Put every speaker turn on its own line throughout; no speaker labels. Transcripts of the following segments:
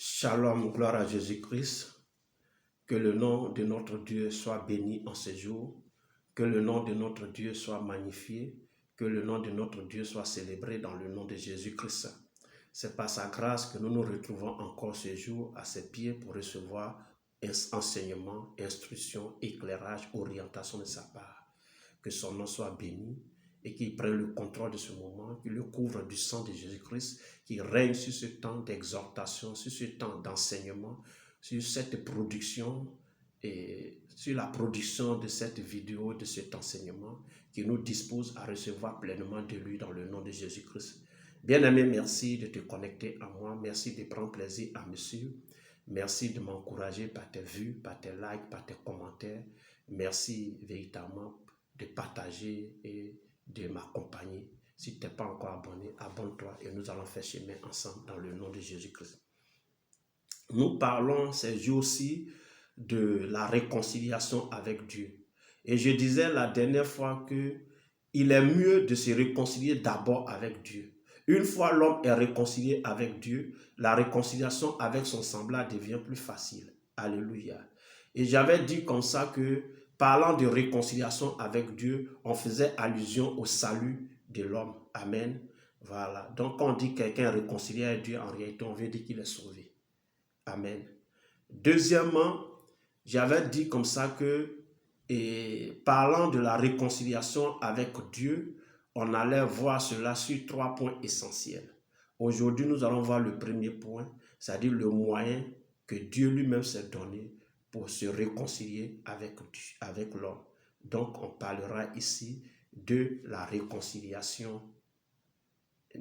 Shalom, gloire à Jésus-Christ. Que le nom de notre Dieu soit béni en ce jour. Que le nom de notre Dieu soit magnifié. Que le nom de notre Dieu soit célébré dans le nom de Jésus-Christ. C'est par sa grâce que nous nous retrouvons encore ce jour à ses pieds pour recevoir enseignement, instruction, éclairage, orientation de sa part. Que son nom soit béni et qu'il prenne le contrôle de ce moment, qu'il le couvre du sang de Jésus-Christ, qu'il règne sur ce temps d'exhortation, sur ce temps d'enseignement, sur cette production et sur la production de cette vidéo, de cet enseignement, qui nous dispose à recevoir pleinement de lui dans le nom de Jésus-Christ. Bien-aimé, merci de te connecter à moi, merci de prendre plaisir à me suivre, merci de m'encourager par tes vues, par tes likes, par tes commentaires, merci véritablement de partager et de m'accompagner. Si tu n'es pas encore abonné, abonne-toi et nous allons faire chemin ensemble dans le nom de Jésus-Christ. Nous parlons ces jours-ci de la réconciliation avec Dieu. Et je disais la dernière fois qu'il est mieux de se réconcilier d'abord avec Dieu. Une fois l'homme est réconcilié avec Dieu, la réconciliation avec son semblable devient plus facile. Alléluia. Et j'avais dit comme ça que parlant de réconciliation avec Dieu, on faisait allusion au salut de l'homme. Amen. Voilà. Donc, quand on dit quelqu'un est réconcilié avec Dieu, en réalité, on veut dire qu'il est sauvé. Amen. Deuxièmement, j'avais dit comme ça que, parlant de la réconciliation avec Dieu, on allait voir cela sur 3 points essentiels. Aujourd'hui, nous allons voir le premier point, c'est-à-dire le moyen que Dieu lui-même s'est donné pour se réconcilier avec l'homme. Donc, on parlera ici de la réconciliation,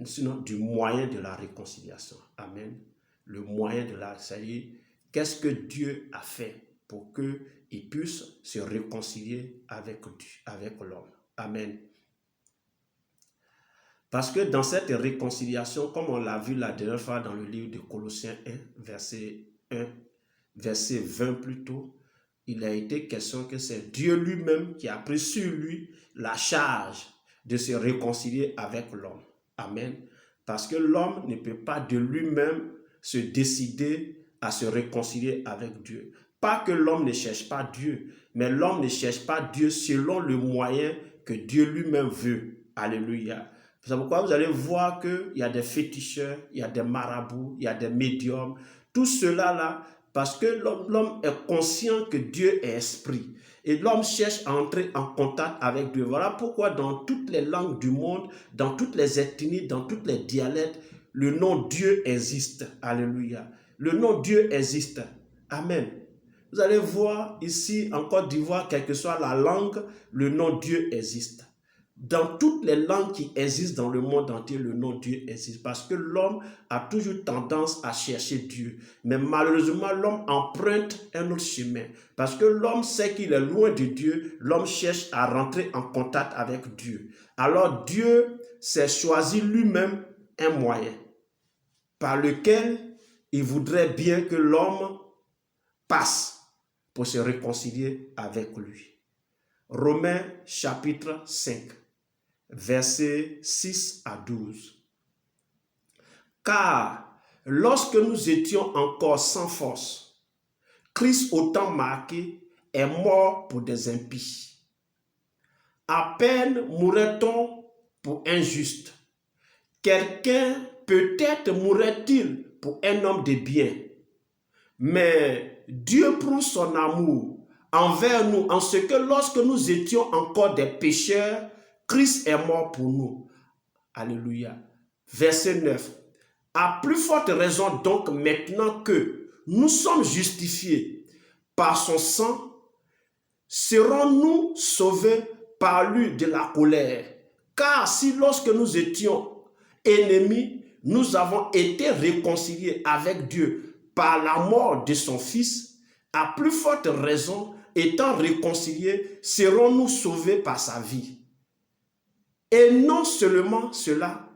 sinon du moyen de la réconciliation. Amen. Le moyen de la, c'est-à-dire, qu'est-ce que Dieu a fait pour qu'il puisse se réconcilier avec l'homme. Amen. Parce que dans cette réconciliation, comme on l'a vu la dernière fois dans le livre de Colossiens 1, verset 20 plutôt, il a été question que c'est Dieu lui-même qui a pris sur lui la charge de se réconcilier avec l'homme. Amen. Parce que l'homme ne peut pas de lui-même se décider à se réconcilier avec Dieu. Pas que l'homme ne cherche pas Dieu, mais l'homme ne cherche pas Dieu selon le moyen que Dieu lui-même veut. Alléluia. C'est pourquoi vous allez voir qu'il y a des féticheurs, il y a des marabouts, il y a des médiums. Tout cela là, parce que l'homme est conscient que Dieu est esprit. Et l'homme cherche à entrer en contact avec Dieu. Voilà pourquoi dans toutes les langues du monde, dans toutes les ethnies, dans tous les dialectes, le nom Dieu existe. Alléluia. Le nom Dieu existe. Amen. Vous allez voir ici en Côte d'Ivoire, quelle que soit la langue, le nom Dieu existe. Dans toutes les langues qui existent dans le monde entier, le nom Dieu existe. Parce que l'homme a toujours tendance à chercher Dieu. Mais malheureusement, l'homme emprunte un autre chemin. Parce que l'homme sait qu'il est loin de Dieu. L'homme cherche à rentrer en contact avec Dieu. Alors Dieu s'est choisi lui-même un moyen par lequel il voudrait bien que l'homme passe pour se réconcilier avec lui. Romains chapitre 5. Versets 6 à 12. Car lorsque nous étions encore sans force, Christ au temps marqué est mort pour des impies. À peine mourrait-on pour un juste. Quelqu'un peut-être mourrait-il pour un homme de bien. Mais Dieu prouve son amour envers nous en ce que lorsque nous étions encore des pécheurs, Christ est mort pour nous. Alléluia. Verset 9. À plus forte raison donc maintenant que nous sommes justifiés par son sang, serons-nous sauvés par lui de la colère. Car si lorsque nous étions ennemis, nous avons été réconciliés avec Dieu par la mort de son Fils, à plus forte raison, étant réconciliés, serons-nous sauvés par sa vie. Et non seulement cela,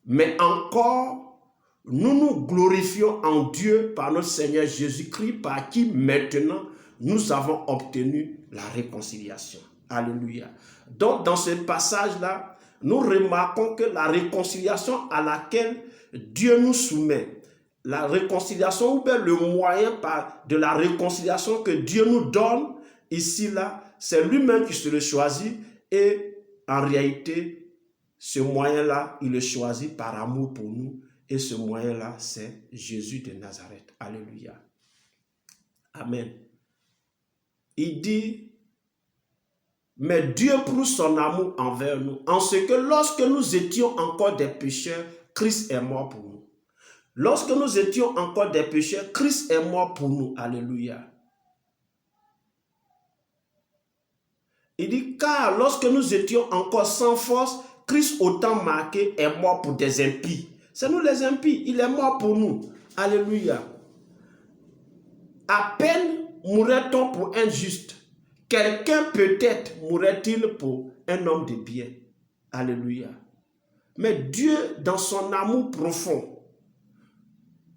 mais encore, nous nous glorifions en Dieu par notre Seigneur Jésus-Christ, par qui maintenant nous avons obtenu la réconciliation. Alléluia. Donc, dans ce passage-là, nous remarquons que la réconciliation à laquelle Dieu nous soumet, la réconciliation ou bien le moyen de la réconciliation que Dieu nous donne ici, là, c'est lui-même qui se le choisit et en réalité, ce moyen-là, il le choisit par amour pour nous et ce moyen-là, c'est Jésus de Nazareth. Alléluia. Amen. Il dit, mais Dieu prouve son amour envers nous, en ce que lorsque nous étions encore des pécheurs, Christ est mort pour nous. Lorsque nous étions encore des pécheurs, Christ est mort pour nous. Alléluia. Il dit, car lorsque nous étions encore sans force, Christ au temps marqué est mort pour des impies. C'est nous les impies, il est mort pour nous. Alléluia. À peine mourrait-on pour un juste. Quelqu'un peut-être mourrait-il pour un homme de bien. Alléluia. Mais Dieu, dans son amour profond,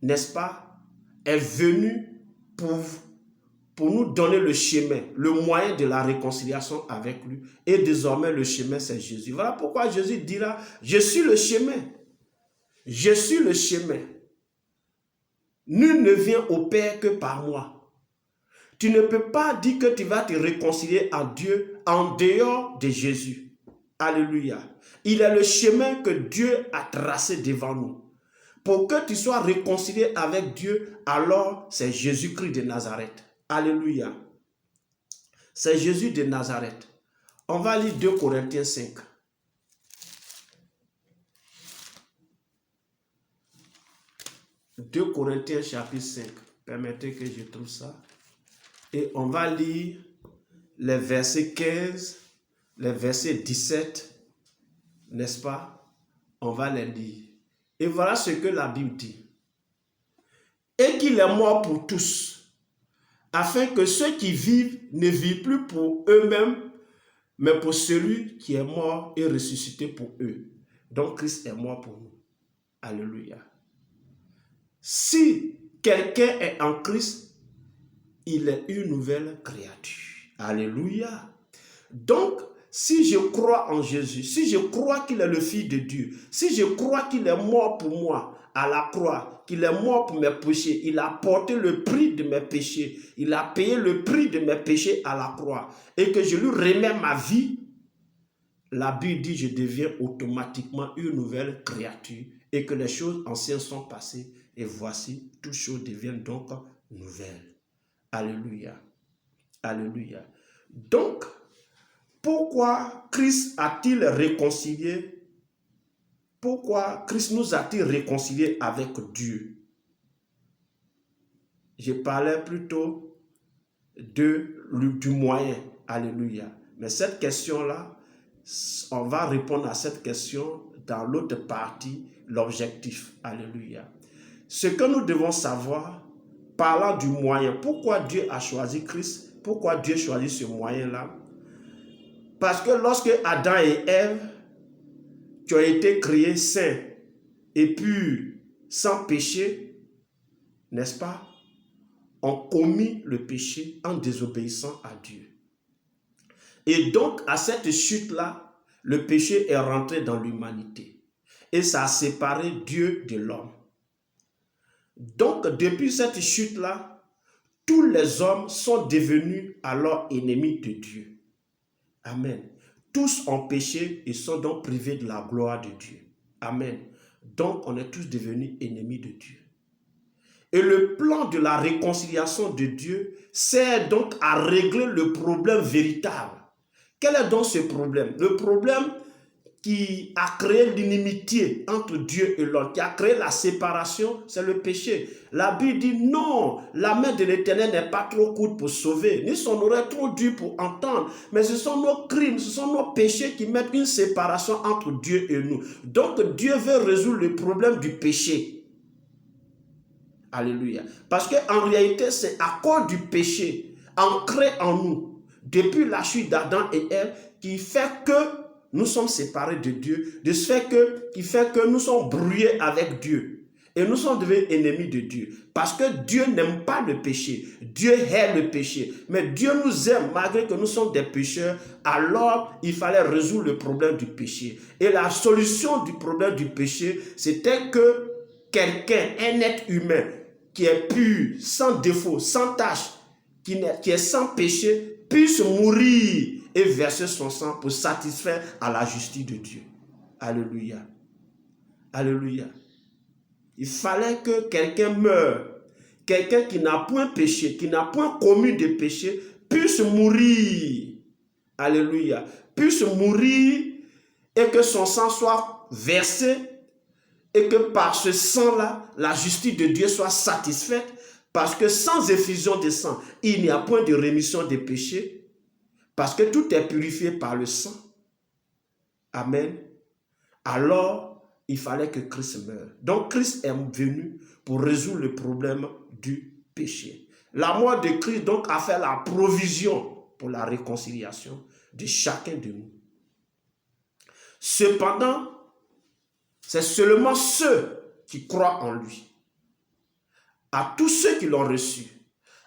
n'est-ce pas, est venu pour nous donner le chemin, le moyen de la réconciliation avec lui. Et désormais, le chemin, c'est Jésus. Voilà pourquoi Jésus dira, je suis le chemin. Je suis le chemin. Nul ne vient au Père que par moi. Tu ne peux pas dire que tu vas te réconcilier à Dieu en dehors de Jésus. Alléluia. Il est le chemin que Dieu a tracé devant nous. Pour que tu sois réconcilié avec Dieu, alors c'est Jésus-Christ de Nazareth. Alléluia. C'est Jésus de Nazareth. On va lire 2 Corinthiens 5. 2 Corinthiens chapitre 5. Permettez que je trouve ça. Et on va lire les versets 15, les versets 17. N'est-ce pas? On va les lire. Et voilà ce que la Bible dit. Et qu'il est mort pour tous, afin que ceux qui vivent ne vivent plus pour eux-mêmes, mais pour celui qui est mort et ressuscité pour eux. Donc Christ est mort pour nous. Alléluia. Si quelqu'un est en Christ, il est une nouvelle créature. Alléluia. Donc, si je crois en Jésus, si je crois qu'il est le Fils de Dieu, si je crois qu'il est mort pour moi à la croix, qu'il est mort pour mes péchés, il a porté le prix de mes péchés, il a payé le prix de mes péchés à la croix, et que je lui remets ma vie, la Bible dit, je deviens automatiquement une nouvelle créature, et que les choses anciennes sont passées, et voici, toutes choses deviennent donc nouvelles. Alléluia. Alléluia. Donc, pourquoi Christ a-t-il réconcilié? Pourquoi Christ nous a-t-il réconciliés avec Dieu? Je parlais plutôt du moyen. Alléluia. Mais cette question-là, on va répondre à cette question dans l'autre partie, l'objectif. Alléluia. Ce que nous devons savoir, parlant du moyen, pourquoi Dieu a choisi Christ? Pourquoi Dieu choisit ce moyen-là? Parce que lorsque Adam et Ève, qui ont été créés saints et purs, sans péché, n'est-ce pas, ont commis le péché en désobéissant à Dieu. Et donc, à cette chute-là, le péché est rentré dans l'humanité. Et ça a séparé Dieu de l'homme. Donc, depuis cette chute-là, tous les hommes sont devenus alors ennemis de Dieu. Amen. Tous ont péché et sont donc privés de la gloire de Dieu. Amen. Donc, on est tous devenus ennemis de Dieu. Et le plan de la réconciliation de Dieu sert donc à régler le problème véritable. Quel est donc ce problème? Le problème qui a créé l'inimitié entre Dieu et l'homme, qui a créé la séparation, c'est le péché. La Bible dit non, la main de l'Éternel n'est pas trop courte pour sauver, ni son oreille trop dure pour entendre, mais ce sont nos crimes, ce sont nos péchés qui mettent une séparation entre Dieu et nous. Donc Dieu veut résoudre le problème du péché. Alléluia. Parce qu'en réalité, c'est à cause du péché ancré en nous, depuis la chute d'Adam et Ève, qui fait que nous sommes séparés de Dieu, de ce fait qui fait que nous sommes brouillés avec Dieu. Et nous sommes devenus ennemis de Dieu. Parce que Dieu n'aime pas le péché. Dieu hait le péché. Mais Dieu nous aime malgré que nous sommes des pécheurs. Alors, il fallait résoudre le problème du péché. Et la solution du problème du péché, c'était que quelqu'un, un être humain qui est pur, sans défaut, sans tache, qui est sans péché, puisse mourir et verser son sang pour satisfaire à la justice de Dieu. Alléluia. Alléluia. Il fallait que quelqu'un meure, quelqu'un qui n'a point péché, qui n'a point commis de péché, puisse mourir. Alléluia. Puisse mourir et que son sang soit versé et que par ce sang-là, la justice de Dieu soit satisfaite, parce que sans effusion de sang, il n'y a point de rémission des péchés, parce que tout est purifié par le sang. Amen. Alors, il fallait que Christ meure. Donc, Christ est venu pour résoudre le problème du péché. La mort de Christ, donc, a fait la provision pour la réconciliation de chacun de nous. Cependant, c'est seulement ceux qui croient en lui. À tous ceux qui l'ont reçu,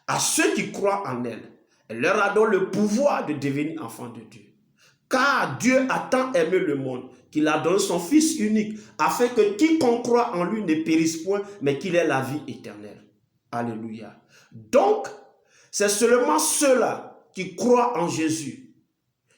à ceux qui croient en elle leur a donné le pouvoir de devenir enfants de Dieu. Car Dieu a tant aimé le monde qu'il a donné son Fils unique, afin que quiconque croit en lui ne périsse point, mais qu'il ait la vie éternelle. Alléluia. Donc, c'est seulement ceux-là qui croient en Jésus,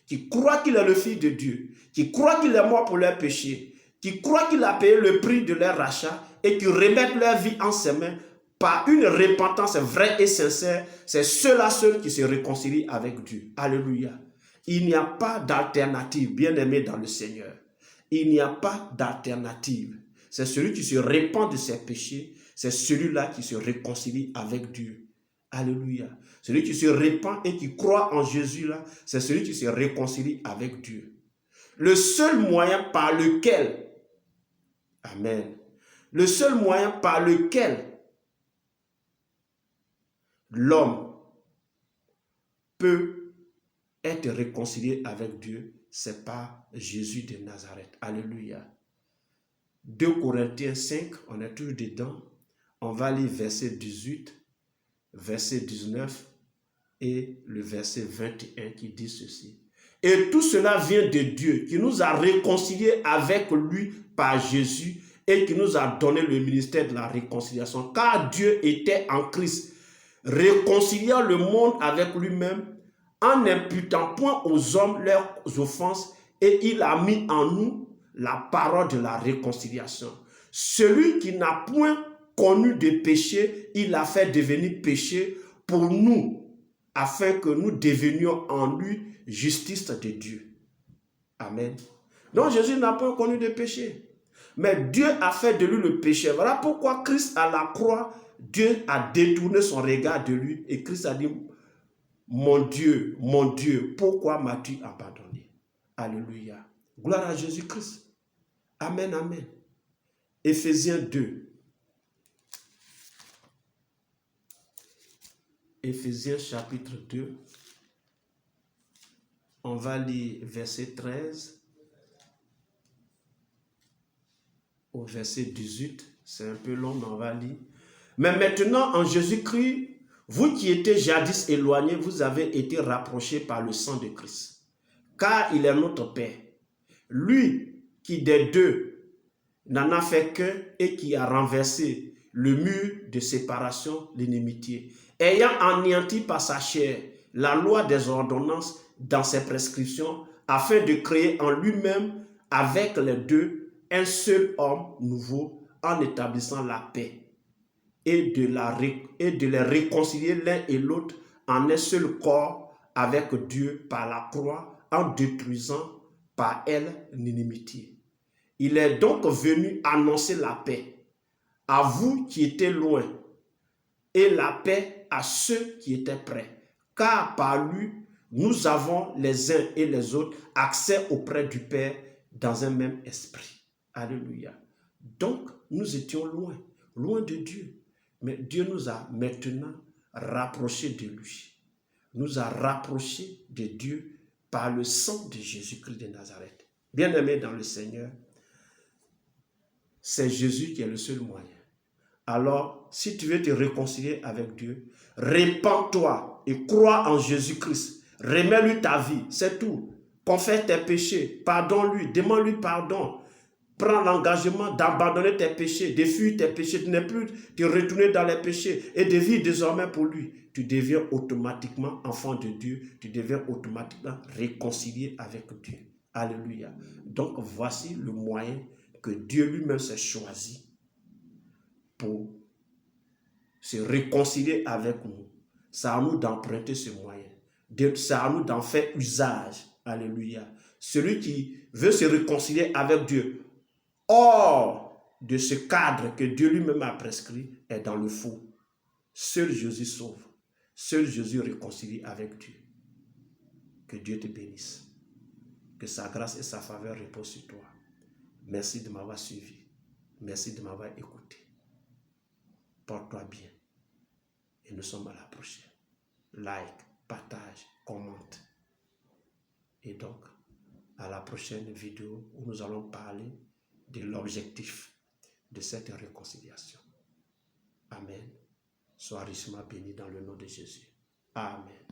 qui croient qu'il est le Fils de Dieu, qui croient qu'il est mort pour leurs péchés, qui croient qu'il a payé le prix de leur rachat et qui remettent leur vie en ses mains par une repentance vraie et sincère. C'est ceux-là seuls qui se réconcilient avec Dieu. Alléluia. Il n'y a pas d'alternative, bien-aimé dans le Seigneur. Il n'y a pas d'alternative. C'est celui qui se repent de ses péchés, c'est celui-là qui se réconcilie avec Dieu. Alléluia. Celui qui se repent et qui croit en Jésus, là, c'est celui qui se réconcilie avec Dieu. Le seul moyen par lequel, amen, le seul moyen par lequel l'homme peut être réconcilié avec Dieu, c'est par Jésus de Nazareth. Alléluia. 2 Corinthiens 5, on est toujours dedans. On va lire verset 18, verset 19 et le verset 21 qui dit ceci. Et tout cela vient de Dieu qui nous a réconciliés avec lui par Jésus et qui nous a donné le ministère de la réconciliation. Car Dieu était en Christ, réconciliant le monde avec lui-même, en n'imputant point aux hommes leurs offenses, et il a mis en nous la parole de la réconciliation. Celui qui n'a point connu de péché, il a fait devenir péché pour nous, afin que nous devenions en lui justice de Dieu. Amen. Donc Jésus n'a pas connu de péché, mais Dieu a fait de lui le péché. Voilà pourquoi Christ à la croix, Dieu a détourné son regard de lui et Christ a dit: mon Dieu, pourquoi m'as-tu abandonné? Alléluia. Gloire à Jésus-Christ. Amen, amen. Éphésiens 2. Éphésiens chapitre 2. On va lire verset 13 au verset 18. C'est un peu long, mais on va lire. Mais maintenant, en Jésus-Christ, vous qui étiez jadis éloignés, vous avez été rapprochés par le sang de Christ. Car il est notre Père. Lui qui des deux n'en a fait qu'un et qui a renversé le mur de séparation, l'inimitié, ayant anéanti par sa chair la loi des ordonnances dans ses prescriptions, afin de créer en lui-même avec les deux un seul homme nouveau, en établissant la paix, et de les réconcilier l'un et l'autre en un seul corps avec Dieu par la croix, en détruisant par elle l'inimitié. Il est donc venu annoncer la paix à vous qui étiez loin et la paix à ceux qui étaient près, car par lui, nous avons les uns et les autres accès auprès du Père dans un même esprit. Alléluia. Donc, nous étions loin, loin de Dieu. Mais Dieu nous a maintenant rapprochés de lui. Nous a rapprochés de Dieu par le sang de Jésus-Christ de Nazareth. Bien-aimé dans le Seigneur, c'est Jésus qui est le seul moyen. Alors, si tu veux te réconcilier avec Dieu, répands-toi et crois en Jésus-Christ. Remets-lui ta vie, c'est tout. Confesse tes péchés, pardonne-lui, demande-lui pardon. prends l'engagement d'abandonner tes péchés, de fuir tes péchés, de ne plus te retourner dans les péchés et de vivre désormais pour lui, tu deviens automatiquement enfant de Dieu, tu deviens automatiquement réconcilié avec Dieu. Alléluia. Donc voici le moyen que Dieu lui-même s'est choisi pour se réconcilier avec nous. C'est à nous d'emprunter ce moyen. C'est à nous d'en faire usage. Alléluia. Celui qui veut se réconcilier avec Dieu, hors de ce cadre que Dieu lui-même a prescrit, est dans le faux. Seul Jésus sauve. Seul Jésus réconcilie avec Dieu. Que Dieu te bénisse. Que sa grâce et sa faveur reposent sur toi. Merci de m'avoir suivi. Merci de m'avoir écouté. Porte-toi bien. Et nous sommes à la prochaine. Like, partage, commente. Et donc, à la prochaine vidéo où nous allons parler de l'objectif de cette réconciliation. Amen. Sois richement béni dans le nom de Jésus. Amen.